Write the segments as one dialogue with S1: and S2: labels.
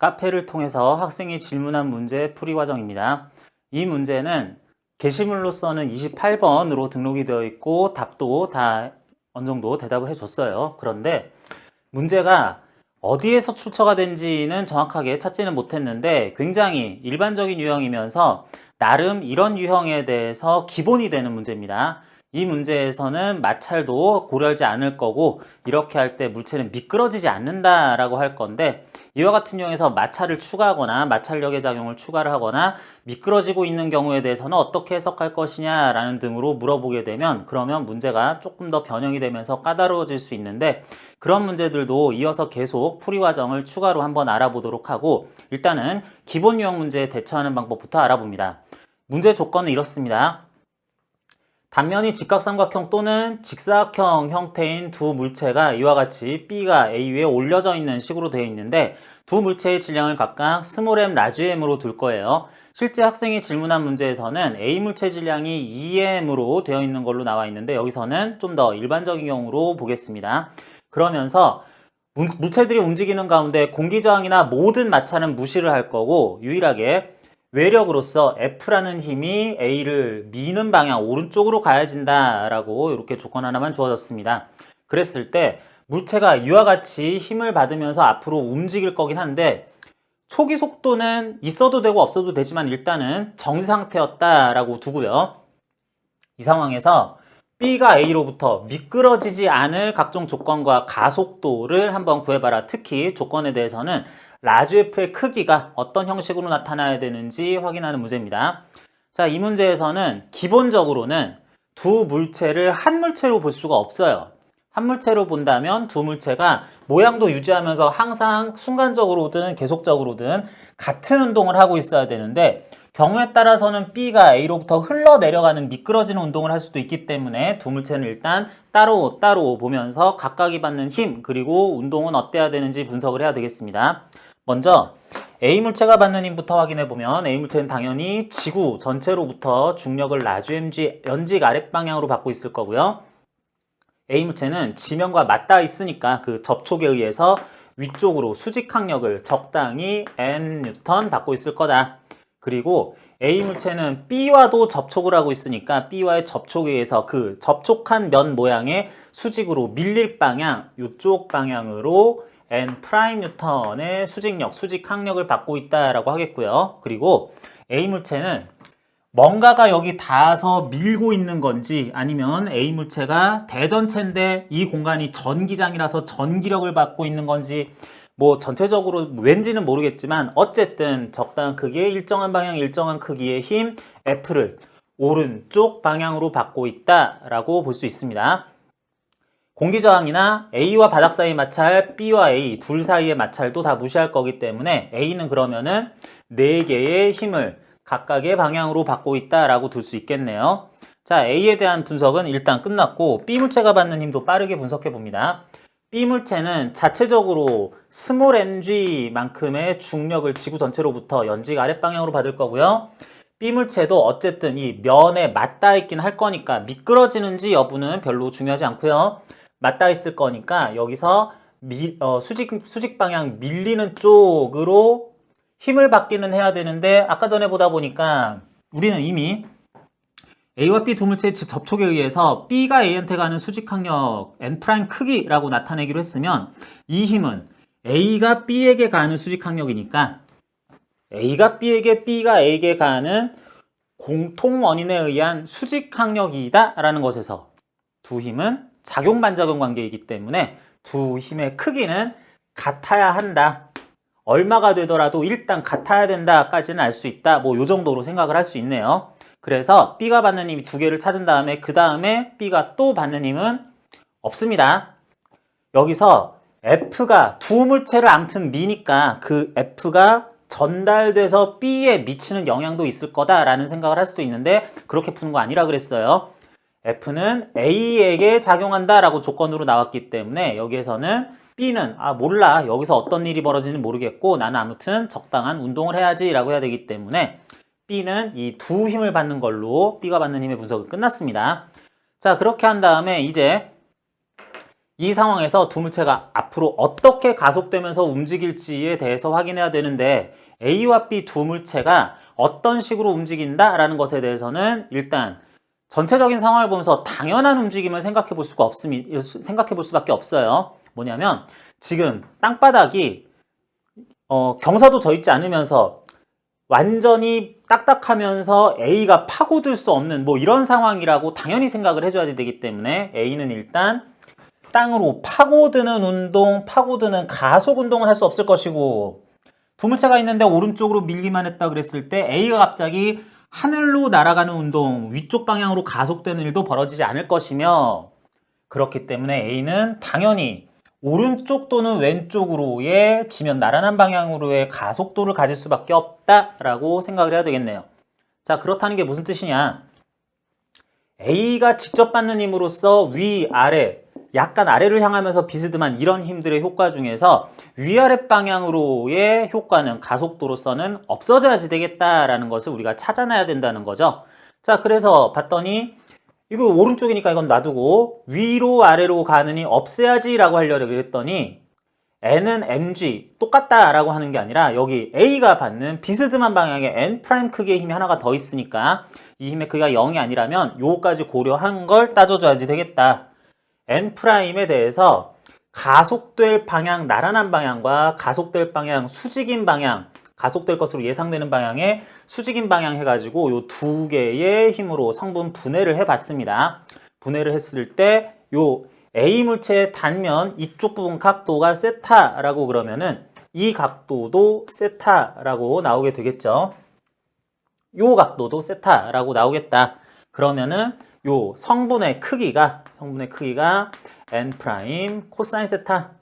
S1: 카페를 통해서 학생이 질문한 문제 풀이 과정입니다. 이 문제는 게시물로서는 28번으로 등록이 되어 있고 답도 다 어느 정도 대답을 해줬어요. 그런데 문제가 어디에서 출처가 된지는 정확하게 찾지는 못했는데 굉장히 일반적인 유형이면서 나름 이런 유형에 대해서 기본이 되는 문제입니다. 이 문제에서는 마찰도 고려하지 않을 거고 이렇게 할 때 물체는 미끄러지지 않는다라고 할 건데 이와 같은 경우에서 마찰을 추가하거나 마찰력의 작용을 추가를 하거나 미끄러지고 있는 경우에 대해서는 어떻게 해석할 것이냐라는 등으로 물어보게 되면 그러면 문제가 조금 더 변형이 되면서 까다로워질 수 있는데 그런 문제들도 이어서 계속 풀이 과정을 추가로 한번 알아보도록 하고 일단은 기본 유형 문제에 대처하는 방법부터 알아봅니다. 문제 조건은 이렇습니다. 단면이 직각삼각형 또는 직사각형 형태인 두 물체가 이와 같이 B가 A 위에 올려져 있는 식으로 되어 있는데 두 물체의 질량을 각각 스몰 m, 라지 m으로 둘 거예요. 실제 학생이 질문한 문제에서는 A 물체 질량이 2m으로 되어 있는 걸로 나와 있는데 여기서는 좀 더 일반적인 경우로 보겠습니다. 그러면서 물체들이 움직이는 가운데 공기저항이나 모든 마찰은 무시를 할 거고 유일하게 외력으로서 F라는 힘이 A를 미는 방향 오른쪽으로 가야진다라고 이렇게 조건 하나만 주어졌습니다. 그랬을 때 물체가 이와 같이 힘을 받으면서 앞으로 움직일 거긴 한데 초기 속도는 있어도 되고 없어도 되지만 일단은 정지 상태였다라고 두고요. 이 상황에서 B가 A로부터 미끄러지지 않을 각종 조건과 가속도를 한번 구해봐라. 특히 조건에 대해서는 라지 F의 크기가 어떤 형식으로 나타나야 되는지 확인하는 문제입니다. 자, 이 문제에서는 기본적으로는 두 물체를 한 물체로 볼 수가 없어요. 한 물체로 본다면 두 물체가 모양도 유지하면서 항상 순간적으로든 계속적으로든 같은 운동을 하고 있어야 되는데 경우에 따라서는 B가 A로부터 흘러내려가는 미끄러지는 운동을 할 수도 있기 때문에 두 물체는 일단 따로 보면서 각각이 받는 힘 그리고 운동은 어때야 되는지 분석을 해야 되겠습니다. 먼저 A 물체가 받는 힘부터 확인해 보면 A 물체는 당연히 지구 전체로부터 중력을 라지 mg 연직 아랫방향으로 받고 있을 거고요. A 물체는 지면과 맞닿아 있으니까 그 접촉에 의해서 위쪽으로 수직 항력을 적당히 N 뉴턴 받고 있을 거다. 그리고 A 물체는 B와도 접촉을 하고 있으니까 B와의 접촉에 의해서 그 접촉한 면 모양의 수직으로 밀릴 방향, 이쪽 방향으로 N 프라임 뉴턴의 수직력, 수직 항력을 받고 있다라고 하겠고요. 그리고 A 물체는 뭔가가 여기 닿아서 밀고 있는 건지 아니면 A 물체가 대전체인데 이 공간이 전기장이라서 전기력을 받고 있는 건지 뭐 전체적으로 왠지는 모르겠지만 어쨌든 적당한 크기의 일정한 방향 일정한 크기의 힘 F를 오른쪽 방향으로 받고 있다라고 볼 수 있습니다. 공기저항이나 A와 바닥 사이의 마찰, B와 A 둘 사이의 마찰도 다 무시할 거기 때문에 A는 그러면은 4개의 힘을 각각의 방향으로 받고 있다라고 둘 수 있겠네요. 자, A에 대한 분석은 일단 끝났고 B 물체가 받는 힘도 빠르게 분석해 봅니다. B 물체는 자체적으로 스몰 mg만큼의 중력을 지구 전체로부터 연직 아랫방향으로 받을 거고요. B 물체도 어쨌든 이 면에 맞닿아 있긴 할 거니까 미끄러지는지 여부는 별로 중요하지 않고요. 맞닿아 있을 거니까 여기서 수직 방향 밀리는 쪽으로 힘을 받기는 해야 되는데 아까 전에 보다 보니까 우리는 이미 A와 B 두 물체의 접촉에 의해서 B가 A한테 가는 수직항력 N' 크기라고 나타내기로 했으면 이 힘은 A가 B에게 가는 수직항력이니까 A가 B에게 B가 A에게 가는 공통 원인에 의한 수직항력이다 라는 것에서 두 힘은 작용반작용 관계이기 때문에 두 힘의 크기는 같아야 한다. 얼마가 되더라도 일단 같아야 된다까지는 알 수 있다. 뭐 요 정도로 생각을 할 수 있네요. 그래서 B가 받는 힘이 두 개를 찾은 다음에 그 다음에 B가 또 받는 힘은 없습니다. 여기서 F가 두 물체를 아무튼 미니까 그 F가 전달돼서 B에 미치는 영향도 있을 거다라는 생각을 할 수도 있는데 그렇게 푸는 거 아니라 그랬어요. F는 A에게 작용한다라고 조건으로 나왔기 때문에 여기에서는 B는 몰라 여기서 어떤 일이 벌어지는지 모르겠고 나는 아무튼 적당한 운동을 해야지 라고 해야 되기 때문에 B는 이 두 힘을 받는 걸로 B가 받는 힘의 분석은 끝났습니다. 자, 그렇게 한 다음에 이제 이 상황에서 두 물체가 앞으로 어떻게 가속되면서 움직일지에 대해서 확인해야 되는데 A와 B 두 물체가 어떤 식으로 움직인다라는 것에 대해서는 일단 전체적인 상황을 보면서 당연한 움직임을 생각해 볼 수밖에 없어요. 뭐냐면 지금 땅바닥이 경사도 져 있지 않으면서 완전히 딱딱하면서 A가 파고들 수 없는 뭐 이런 상황이라고 당연히 생각을 해줘야지 되기 때문에 A는 일단 땅으로 파고드는 운동, 파고드는 가속 운동을 할 수 없을 것이고 두 물체가 있는데 오른쪽으로 밀기만 했다 그랬을 때 A가 갑자기 하늘로 날아가는 운동, 위쪽 방향으로 가속되는 일도 벌어지지 않을 것이며 그렇기 때문에 A는 당연히 오른쪽 또는 왼쪽으로의 지면 나란한 방향으로의 가속도를 가질 수밖에 없다라고 생각을 해야 되겠네요. 자, 그렇다는 게 무슨 뜻이냐? A가 직접 받는 힘으로써 위, 아래, 약간 아래를 향하면서 비스듬한 이런 힘들의 효과 중에서 위아래 방향으로의 효과는 가속도로서는 없어져야지 되겠다라는 것을 우리가 찾아내야 된다는 거죠. 자, 그래서 봤더니 이거 오른쪽이니까 이건 놔두고 위로 아래로 가느니 없애야지 라고 하려고 그랬더니 N은 mg 똑같다 라고 하는 게 아니라 여기 A가 받는 비스듬한 방향의 N' 크기의 힘이 하나가 더 있으니까 이 힘의 크기가 0이 아니라면 요거까지 고려한 걸 따져줘야지 되겠다. N'에 대해서 가속될 방향, 나란한 방향과 가속될 방향, 수직인 방향, 가속될 것으로 예상되는 방향에 수직인 방향 해가지고 요 두 개의 힘으로 성분 분해를 해봤습니다. 분해를 했을 때 요 A 물체의 단면 이쪽 부분 각도가 세타라고 그러면은 이 각도도 세타라고 나오게 되겠죠. 요 각도도 세타라고 나오겠다. 그러면은 요 성분의 크기가 n' 코사인 세타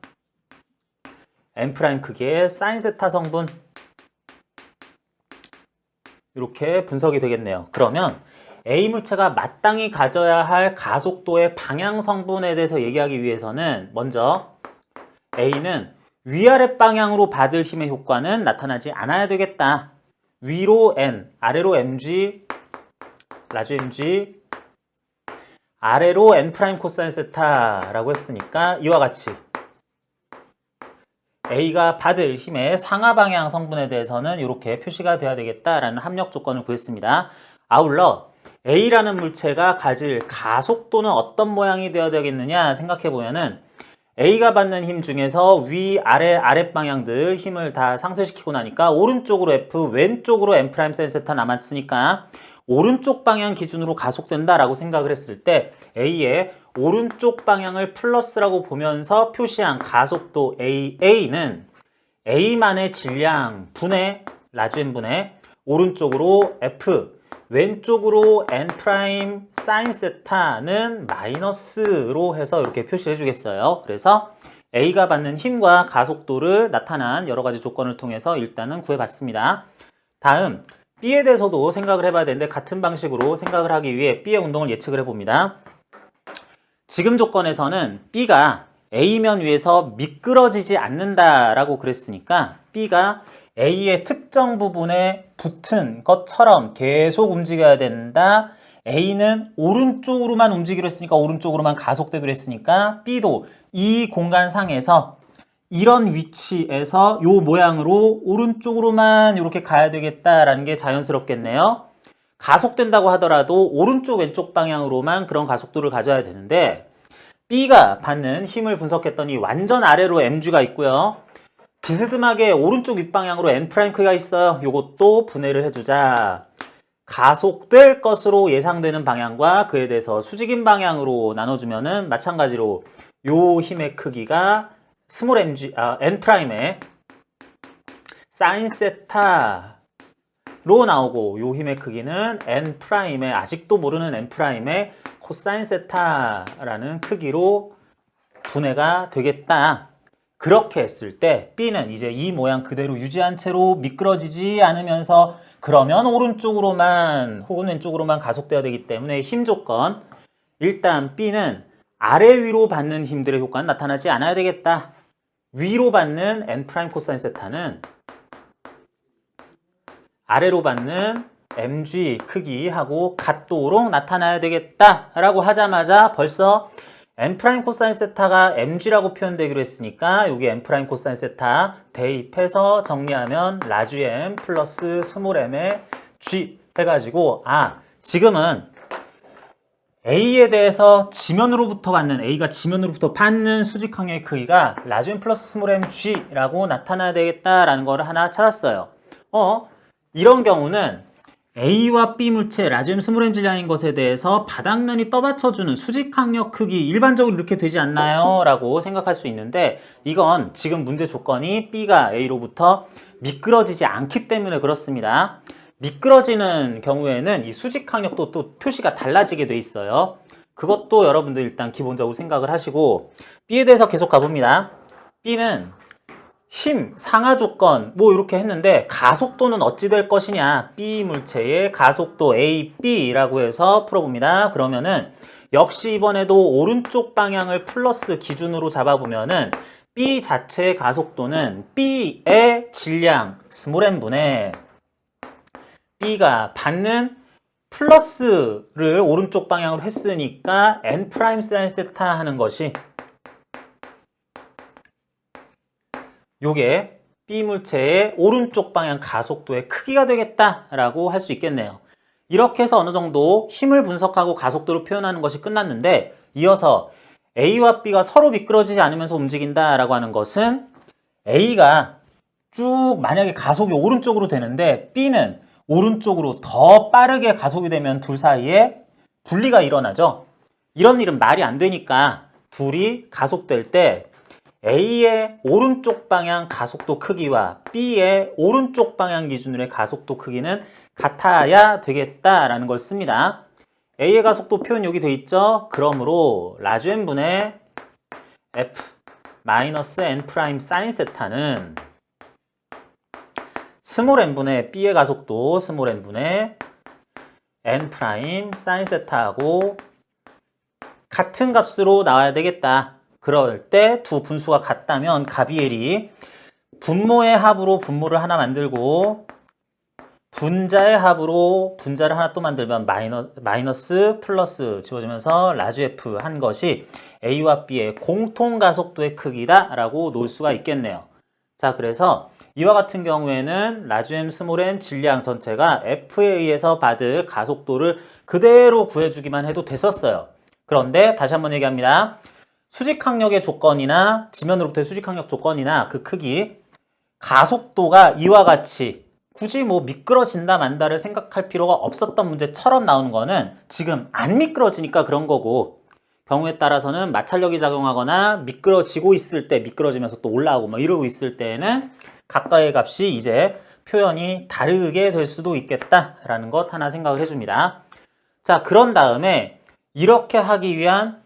S1: n' 크기의 사인 세타 성분 이렇게 분석이 되겠네요. 그러면 A 물체가 마땅히 가져야 할 가속도의 방향 성분에 대해서 얘기하기 위해서는 먼저 A는 위아래 방향으로 받을 힘의 효과는 나타나지 않아야 되겠다. 위로 N, 아래로 mg, 라지 mg, 아래로 n' 코사인 세타라고 했으니까 이와 같이 A가 받을 힘의 상하 방향 성분에 대해서는 이렇게 표시가 돼야 되겠다라는 합력 조건을 구했습니다. 아울러 A라는 물체가 가질 가속도는 어떤 모양이 되어야 되겠느냐 생각해 보면은 A가 받는 힘 중에서 위, 아래 방향들 힘을 다 상쇄시키고 나니까 오른쪽으로 F, 왼쪽으로 M' 사인 세타 남았으니까 오른쪽 방향 기준으로 가속된다라고 생각을 했을 때 A의 오른쪽 방향을 플러스라고 보면서 표시한 가속도 A는 A만의 질량 분의 라지 분의 오른쪽으로 F, 왼쪽으로 N' 사인 세타는 마이너스로 해서 이렇게 표시해 주겠어요. 그래서 A가 받는 힘과 가속도를 나타난 여러 가지 조건을 통해서 일단은 구해봤습니다. 다음 B에 대해서도 생각을 해봐야 되는데 같은 방식으로 생각을 하기 위해 B의 운동을 예측을 해봅니다. 지금 조건에서는 B가 A면 위에서 미끄러지지 않는다라고 그랬으니까 B가 A의 특정 부분에 붙은 것처럼 계속 움직여야 된다. A는 오른쪽으로만 움직이기로 했으니까 오른쪽으로만 가속되기로 했으니까 B도 이 공간상에서 이런 위치에서 요 모양으로 오른쪽으로만 이렇게 가야 되겠다라는 게 자연스럽겠네요. 가속된다고 하더라도 오른쪽 왼쪽 방향으로만 그런 가속도를 가져야 되는데 B가 받는 힘을 분석했더니 완전 아래로 mg가 있고요. 비스듬하게 오른쪽 윗방향으로 n' 크기가 있어요. 요것도 분해를 해주자. 가속될 것으로 예상되는 방향과 그에 대해서 수직인 방향으로 나눠주면은 마찬가지로 요 힘의 크기가 스몰 mg, N'의 사인 세타로 나오고 요 힘의 크기는 N'의 아직도 모르는 N'의 코사인 세타라는 크기로 분해가 되겠다. 그렇게 했을 때 B는 이제 이 모양 그대로 유지한 채로 미끄러지지 않으면서 그러면 오른쪽으로만 혹은 왼쪽으로만 가속돼야 되기 때문에 힘 조건 일단 B는 아래 위로 받는 힘들의 효과는 나타나지 않아야 되겠다. 위로 받는 N' 코사인 세타는 아래로 받는 mg 크기하고 같도록 나타나야 되겠다라고 하자마자 벌써 n 프라임 코사인 세타가 mg라고 표현되기로 했으니까 여기 n 프라임 코사인 세타 대입해서 정리하면 라지 m 플러스 스몰 m의 g 해가지고 지금은 A에 대해서 지면으로부터 받는 A가 지면으로부터 받는 수직 항력의 크기가 라지 m 플러스 스몰 m g라고 나타나야 되겠다라는 걸 하나 찾았어요. 이런 경우는 A와 B 물체 라지 m 스몰 m 질량인 것에 대해서 바닥면이 떠받쳐주는 수직 항력 크기 일반적으로 이렇게 되지 않나요? 라고 생각할 수 있는데 이건 지금 문제 조건이 B가 A로부터 미끄러지지 않기 때문에 그렇습니다. 미끄러지는 경우에는 이 수직 항력도 또 표시가 달라지게 돼 있어요. 그것도 여러분들 일단 기본적으로 생각을 하시고 B에 대해서 계속 가봅니다. B는 힘, 상하 조건 뭐 이렇게 했는데 가속도는 어찌 될 것이냐 B 물체의 가속도 A, B라고 해서 풀어봅니다. 그러면은 역시 이번에도 오른쪽 방향을 플러스 기준으로 잡아보면은 B 자체의 가속도는 B의 질량 스몰 m분의 B가 받는 플러스를 오른쪽 방향으로 했으니까 n 프라임 사인 세타 하는 것이 요게 B 물체의 오른쪽 방향 가속도의 크기가 되겠다라고 할 수 있겠네요. 이렇게 해서 어느 정도 힘을 분석하고 가속도를 표현하는 것이 끝났는데 이어서 A와 B가 서로 미끄러지지 않으면서 움직인다라고 하는 것은 A가 쭉 만약에 가속이 오른쪽으로 되는데 B는 오른쪽으로 더 빠르게 가속이 되면 둘 사이에 분리가 일어나죠. 이런 일은 말이 안 되니까 둘이 가속될 때 A의 오른쪽 방향 가속도 크기와 B의 오른쪽 방향 기준으로의 가속도 크기는 같아야 되겠다라는 걸 씁니다. A의 가속도 표현 여기 돼 있죠? 그러므로 라지 m분의 F 마이너스 n 프라임 사인 세타는 스몰 n분의 B의 가속도 스몰 n분의 n 프라임 사인 세타하고 같은 값으로 나와야 되겠다. 그럴 때 두 분수가 같다면 가비엘이 분모의 합으로 분모를 하나 만들고 분자의 합으로 분자를 하나 또 만들면 마이너스 플러스 지워지면서 라지 F 한 것이 A와 B의 공통 가속도의 크기다 라고 놓을 수가 있겠네요. 자, 그래서 이와 같은 경우에는 라지 M 스몰 m 질량 전체가 F에 의해서 받을 가속도를 그대로 구해주기만 해도 됐었어요. 그런데 다시 한번 얘기합니다. 수직항력의 조건이나 지면으로부터의 수직항력 조건이나 그 크기 가속도가 이와 같이 굳이 뭐 미끄러진다 만다를 생각할 필요가 없었던 문제처럼 나오는 거는 지금 안 미끄러지니까 그런 거고 경우에 따라서는 마찰력이 작용하거나 미끄러지고 있을 때 미끄러지면서 또 올라오고 뭐 이러고 있을 때에는 각각의 값이 이제 표현이 다르게 될 수도 있겠다라는 것 하나 생각을 해줍니다. 자, 그런 다음에 이렇게 하기 위한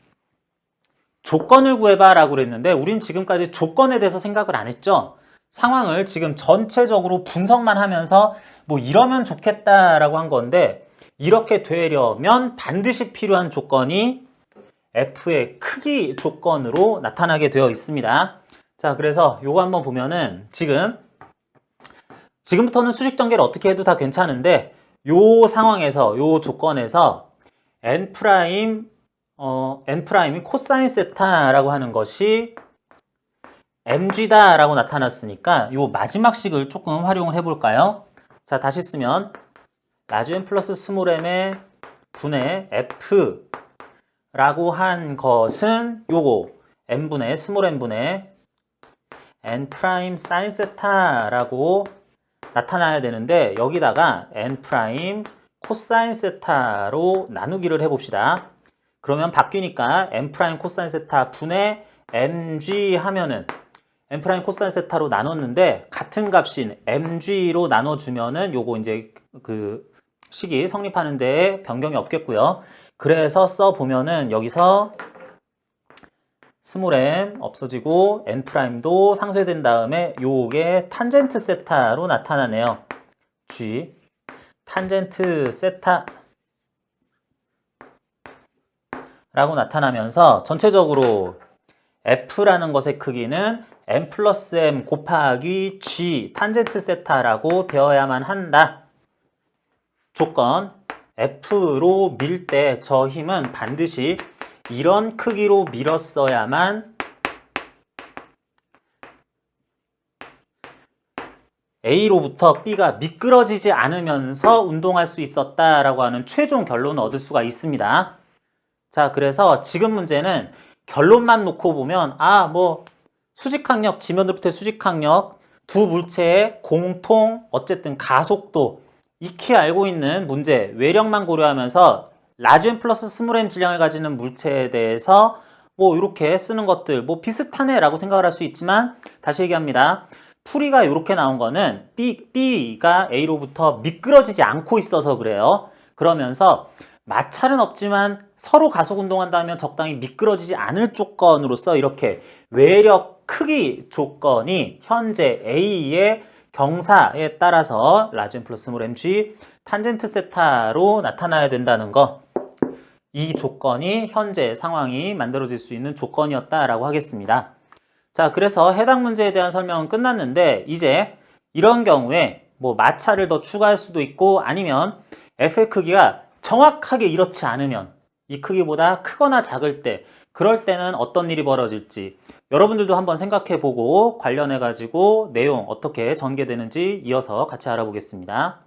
S1: 조건을 구해봐 라고 그랬는데 우린 지금까지 조건에 대해서 생각을 안 했죠. 상황을 지금 전체적으로 분석만 하면서 뭐 이러면 좋겠다라고 한 건데 이렇게 되려면 반드시 필요한 조건이 F의 크기 조건으로 나타나게 되어 있습니다. 자, 그래서 요거 한번 보면은 지금부터는 수직 전개를 어떻게 해도 다 괜찮은데 요 상황에서 요 조건에서 n 프라임이 코사인 세타라고 하는 것이 mg다 라고 나타났으니까 이 마지막 식을 조금 활용을 해볼까요? 자, 다시 쓰면 라지 m 플러스 스몰 m의 분의 f 라고 한 것은 요거 m분의 스몰 m분의 n 프라임 사인 세타라고 나타나야 되는데 여기다가 n 프라임 코사인 세타로 나누기를 해봅시다. 그러면 바뀌니까 n 프라임 코사인 세타 분의 mg 하면은 n 프라임 코사인 세타로 나눴는데 같은 값인 mg로 나눠주면은 요거 이제 그 식이 성립하는 데 변경이 없겠고요. 그래서 써보면은 여기서 스몰 m 없어지고 n 프라임도 상쇄된 다음에 요게 탄젠트 세타로 나타나네요. g 탄젠트 세타 라고 나타나면서 전체적으로 F라는 것의 크기는 M 플러스 M 곱하기 G 탄젠트 세타라고 되어야만 한다. 조건 F로 밀 때 저 힘은 반드시 이런 크기로 밀었어야만 A로부터 B가 미끄러지지 않으면서 운동할 수 있었다라고 하는 최종 결론을 얻을 수가 있습니다. 자, 그래서 지금 문제는 결론만 놓고 보면 수직항력, 지면으로부터의 수직항력, 두 물체의 공통 어쨌든 가속도 익히 알고 있는 문제, 외력만 고려하면서 라지 M 플러스 스몰 m 질량을 가지는 물체에 대해서 이렇게 쓰는 것들 비슷하네 라고 생각을 할 수 있지만 다시 얘기합니다. 풀이가 이렇게 나온 거는 B가 A로부터 미끄러지지 않고 있어서 그래요. 그러면서 마찰은 없지만 서로 가속 운동한다면 적당히 미끄러지지 않을 조건으로서 이렇게 외력 크기 조건이 현재 A의 경사에 따라서 라지 M 플러스 스몰 mg 탄젠트 세타로 나타나야 된다는 거, 이 조건이 현재 상황이 만들어질 수 있는 조건이었다라고 하겠습니다. 자, 그래서 해당 문제에 대한 설명은 끝났는데 이제 이런 경우에 마찰을 더 추가할 수도 있고 아니면 F의 크기가 정확하게 이렇지 않으면 이 크기보다 크거나 작을 때 그럴 때는 어떤 일이 벌어질지 여러분들도 한번 생각해 보고 관련해 가지고 내용 어떻게 전개되는지 이어서 같이 알아보겠습니다.